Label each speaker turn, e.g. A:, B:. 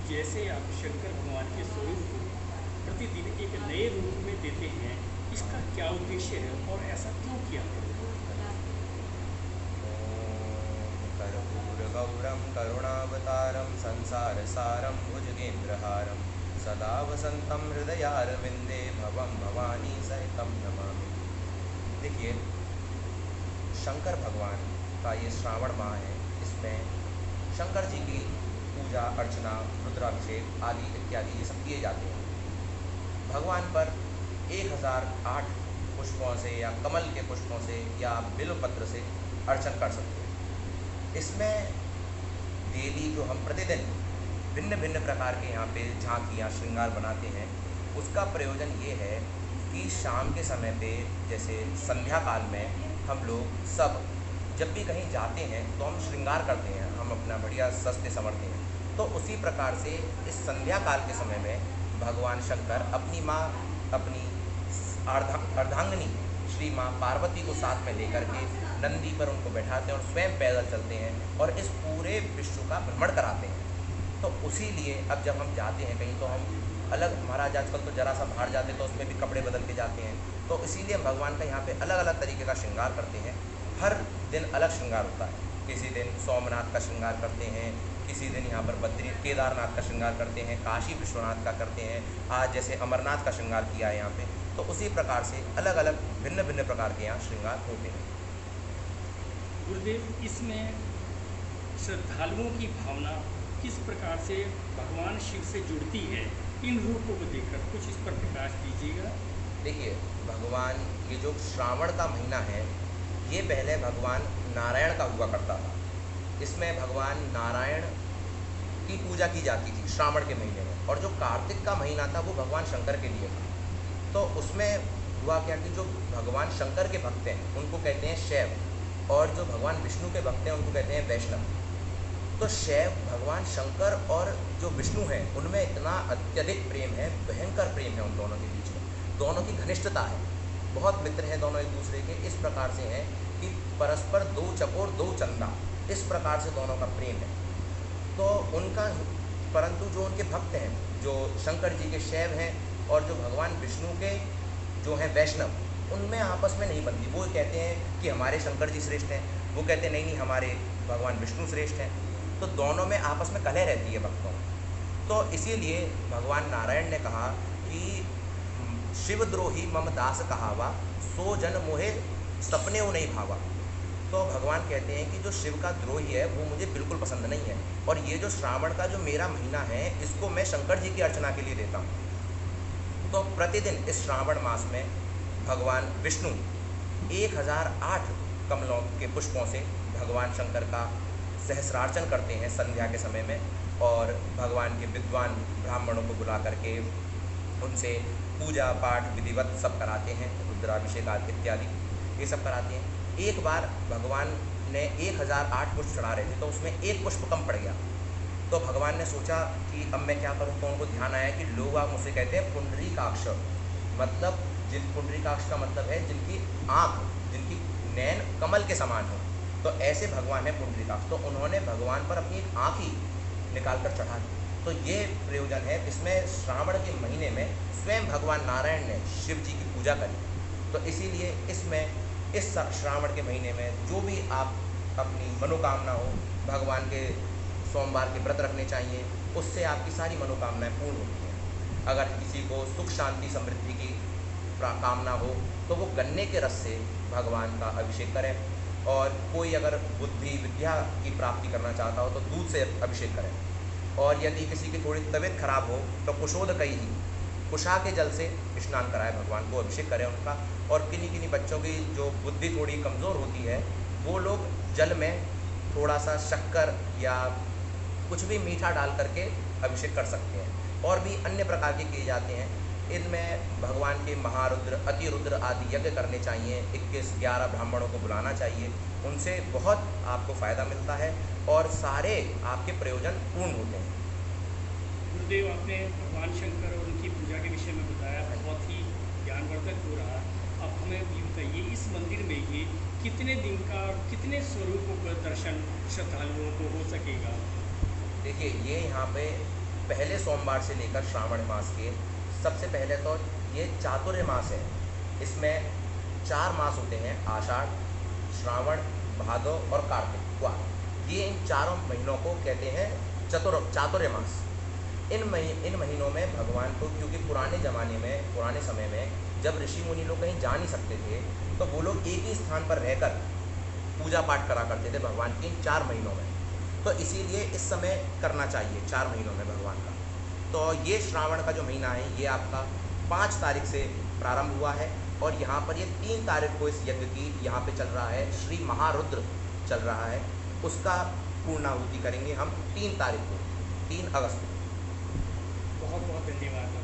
A: जैसे आप शंकर भगवान के स्वरूप को प्रतिदिन एक नए रूप में देते हैं, इसका क्या उद्देश्य है और ऐसा क्यों किया है?
B: कर्पूरगौरं करुणावतारं संसारसारं भुजगेन्द्रहारं सदा वसन्तं हृदयारविन्दे भवं भवानी सहितं नमामि। देखिए, शंकर भगवान का ये श्रावण माह है। इसमें शंकर जी की पूजा अर्चना, रुद्राभिषेक आदि इत्यादि ये सब किए जाते हैं। भगवान पर 1008 पुष्पों से या कमल के पुष्पों से या बिल्वपत्र से अर्चन कर सकते हैं। इसमें डेली जो हम प्रतिदिन भिन्न भिन्न प्रकार के यहाँ पे झांकियाँ श्रृंगार बनाते हैं, उसका प्रयोजन ये है कि शाम के समय पे जैसे संध्या काल में हम लोग सब जब भी कहीं जाते हैं तो हम श्रृंगार करते हैं, हम अपना बढ़िया सजते संवरते हैं। तो उसी प्रकार से इस संध्या काल के समय में भगवान शंकर अपनी माँ, अपनी अर्धांगिनी श्री माँ पार्वती को साथ में लेकर के नंदी पर उनको बैठाते हैं और स्वयं पैदल चलते हैं और इस पूरे विश्व का भ्रमण कराते हैं। तो उसी लिए अब जब हम जाते हैं कहीं तो हम अलग, महाराज आजकल तो जरा सा बाहर जाते तो उसमें भी कपड़े बदल के जाते हैं। तो इसीलिए हम भगवान का यहाँ पे अलग अलग तरीके का श्रृंगार करते हैं। हर दिन अलग श्रृंगार होता है। किसी दिन सोमनाथ का श्रृंगार करते हैं, किसी दिन यहाँ पर बद्री केदारनाथ का श्रृंगार करते हैं, काशी विश्वनाथ का करते हैं, आज जैसे अमरनाथ का श्रृंगार किया है यहाँ पे। तो उसी प्रकार से अलग अलग भिन्न भिन्न प्रकार के यहाँ श्रृंगार होते हैं।
A: गुरुदेव, इसमें श्रद्धालुओं की भावना किस प्रकार से भगवान शिव से जुड़ती है, इन रूपों को देखकर कुछ इस पर प्रकाश दीजिएगा।
B: देखिए, भगवान ये जो श्रावण का महीना है, ये पहले भगवान नारायण का हुआ करता था। इसमें भगवान नारायण की पूजा की जाती थी श्रावण के महीने में, और जो कार्तिक का महीना था वो भगवान शंकर के लिए था। तो उसमें हुआ क्या कि जो भगवान शंकर के भक्त हैं उनको कहते हैं शैव, और जो भगवान विष्णु के भक्त हैं उनको कहते हैं वैष्णव। तो शैव भगवान शंकर और जो विष्णु हैं उनमें इतना अत्यधिक प्रेम है, भयंकर प्रेम है उन दोनों के बीच में, दोनों की घनिष्ठता है, बहुत मित्र हैं दोनों एक दूसरे के। इस प्रकार से हैं कि परस्पर दो चकोर दो चंदा, इस प्रकार से दोनों का प्रेम है। तो उनका, परंतु जो उनके भक्त हैं, जो शंकर जी के शैव हैं और जो भगवान विष्णु के जो हैं वैष्णव, उनमें आपस में नहीं बनती। वो कहते हैं कि हमारे शंकर जी श्रेष्ठ हैं, वो कहते हैं नहीं नहीं हमारे भगवान विष्णु श्रेष्ठ हैं। तो दोनों में आपस में कलह रहती है भक्तों में। तो इसीलिए भगवान नारायण ने कहा कि शिवद्रोही मम दास कहावा, सो जन मोहे सपने वो नहीं भावा। तो भगवान कहते हैं कि जो शिव का द्रोही है वो मुझे बिल्कुल पसंद नहीं है, और ये जो श्रावण का जो मेरा महीना है इसको मैं शंकर जी की अर्चना के लिए देता हूँ। तो प्रतिदिन इस श्रावण मास में भगवान विष्णु 1008 कमलों के पुष्पों से भगवान शंकर का सहस्रार्चन करते हैं संध्या के समय में, और भगवान के विद्वान ब्राह्मणों को बुला करके उनसे पूजा पाठ विधिवत सब कराते हैं, रुद्राभिषेक आदि इत्यादि ये सब कराते हैं। एक बार भगवान ने 1008 पुष्प चढ़ा रहे थे तो उसमें एक पुष्प कम पड़ गया। तो भगवान ने सोचा कि अब मैं क्या करूँ। तो उनको ध्यान आया कि लोग आप मुझसे कहते हैं पुंडरीकाक्ष, मतलब पुंडरीकाक्ष का मतलब है जिनकी आँख, जिनकी नैन कमल के समान हो, तो ऐसे भगवान है पुंडरीकाक्ष। तो उन्होंने भगवान पर अपनी एक आँख ही निकाल कर चढ़ा दी। तो ये प्रयोजन है। इसमें श्रावण के महीने में स्वयं भगवान नारायण ने शिव जी की पूजा करी। तो इसीलिए इसमें इस श्रावण के महीने में जो भी आप अपनी मनोकामना हो, भगवान के सोमवार के व्रत रखने चाहिए, उससे आपकी सारी मनोकामनाएं पूर्ण होती हैं। अगर किसी को सुख शांति समृद्धि की कामना हो तो वो गन्ने के रस से भगवान का अभिषेक करें, और कोई अगर बुद्धि विद्या की प्राप्ति करना चाहता हो तो दूध से अभिषेक करें, और यदि किसी की थोड़ी तबीयत खराब हो तो कुशोदकई ही, कुशा के जल से स्नान कराए, भगवान को अभिषेक करें उनका। और किन्हीं किन्हीं बच्चों की जो बुद्धि थोड़ी कमज़ोर होती है वो लोग जल में थोड़ा सा शक्कर या कुछ भी मीठा डाल करके अभिषेक कर सकते हैं। और भी अन्य प्रकार के किए जाते हैं। इनमें भगवान के महारुद्र, अतिरुद्र आदि यज्ञ करने चाहिए। 21-11 ब्राह्मणों को बुलाना चाहिए, उनसे बहुत आपको फ़ायदा मिलता है और सारे आपके प्रयोजन पूर्ण होते हैं।
A: गुरुदेव, आपने भगवान शंकर और उनकी पूजा के विषय में बताया, बहुत ही ज्ञानवर्धक हो रहा। अब हमें ये बताइए, इस मंदिर में ये कितने दिन का और कितने स्वरूपों का दर्शन श्रद्धालुओं को हो सकेगा?
B: देखिए, ये यहाँ पे पहले सोमवार से लेकर श्रावण मास के सबसे पहले तो ये चातुर्य मास है। इसमें 4 मास होते हैं, आषाढ़, श्रावण, भादव और कार्तिक वा। ये इन चारों महीनों को कहते हैं चातुर्य मास। इन महीनों में भगवान को, क्योंकि पुराने ज़माने में, पुराने समय में जब ऋषि मुनि लोग कहीं जा नहीं सकते थे तो वो लोग एक ही स्थान पर रहकर पूजा पाठ करा करते थे भगवान की इन 4 महीनों में। तो इसीलिए इस समय करना चाहिए 4 महीनों में भगवान का। तो ये श्रावण का जो महीना है ये आपका 5 तारीख से प्रारंभ हुआ है और यहाँ पर ये 3 तारीख को इस यज्ञ की यहाँ पे चल रहा है, श्री महारुद्र चल रहा है, उसका पूर्णाहुति करेंगे हम 3 तारीख को, 3 अगस्त को।
A: बहुत बहुत धन्यवाद।